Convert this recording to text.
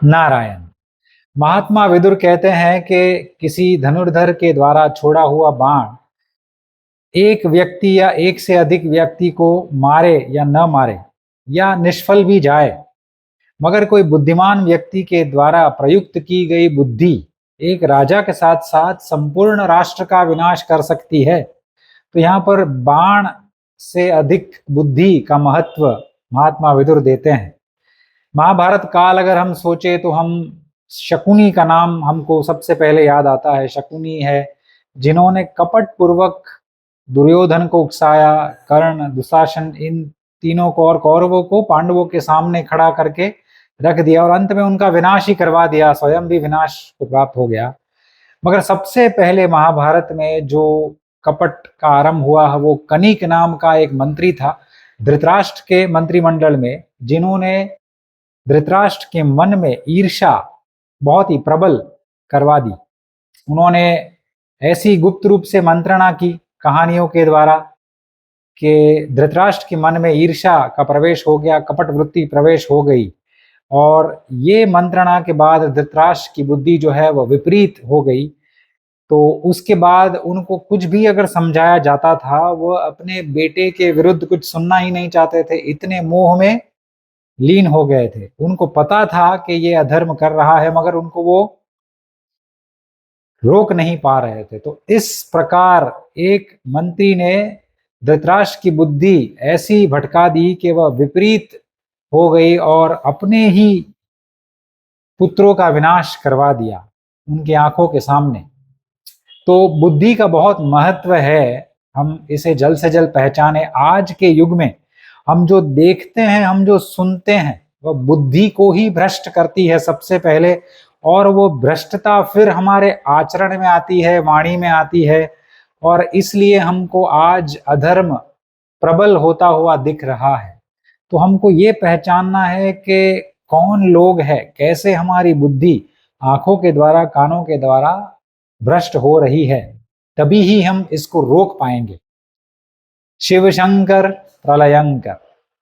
नारायण। महात्मा विदुर कहते हैं कि किसी धनुर्धर के द्वारा छोड़ा हुआ बाण एक व्यक्ति या एक से अधिक व्यक्ति को मारे या न मारे या निष्फल भी जाए, मगर कोई बुद्धिमान व्यक्ति के द्वारा प्रयुक्त की गई बुद्धि एक राजा के साथ साथ संपूर्ण राष्ट्र का विनाश कर सकती है। तो यहाँ पर बाण से अधिक बुद्धि का महत्व महात्मा विदुर देते हैं। महाभारत काल अगर हम सोचे तो हम शकुनी का नाम हमको सबसे पहले याद आता है। शकुनी है जिन्होंने कपट पूर्वक दुर्योधन को उकसाया, कर्ण, दुशासन, इन तीनों को और कौरवों को पांडवों के सामने खड़ा करके रख दिया और अंत में उनका विनाश ही करवा दिया, स्वयं भी विनाश को प्राप्त हो गया। मगर सबसे पहले महाभारत में जो कपट का आरंभ हुआ है वो कनिक नाम का एक मंत्री था धृतराष्ट्र के मंत्रिमंडल में, जिन्होंने धृतराष्ट्र के मन में ईर्ष्या बहुत ही प्रबल करवा दी। उन्होंने ऐसी गुप्त रूप से मंत्रणा की कहानियों के द्वारा कि धृतराष्ट्र के मन में ईर्ष्या का प्रवेश हो गया, कपट वृत्ति प्रवेश हो गई और ये मंत्रणा के बाद धृतराष्ट्र की बुद्धि जो है वह विपरीत हो गई। तो उसके बाद उनको कुछ भी अगर समझाया जाता था वह अपने बेटे के विरुद्ध कुछ सुनना ही नहीं चाहते थे, इतने मोह में लीन हो गए थे। उनको पता था कि ये अधर्म कर रहा है मगर उनको वो रोक नहीं पा रहे थे। तो इस प्रकार एक मंत्री ने धृतराष्ट्र की बुद्धि ऐसी भटका दी कि वह विपरीत हो गई और अपने ही पुत्रों का विनाश करवा दिया उनकी आंखों के सामने। तो बुद्धि का बहुत महत्व है, हम इसे जल्द से जल्द पहचाने। आज के युग में हम जो देखते हैं, हम जो सुनते हैं, वह बुद्धि को ही भ्रष्ट करती है सबसे पहले, और वो भ्रष्टता फिर हमारे आचरण में आती है, वाणी में आती है, और इसलिए हमको आज अधर्म प्रबल होता हुआ दिख रहा है। तो हमको ये पहचानना है कि कौन लोग हैं, कैसे हमारी बुद्धि आंखों के द्वारा, कानों के द्वारा भ्रष्ट हो रही है, तभी ही हम इसको रोक पाएंगे। शिव शंकर प्रलयंकर।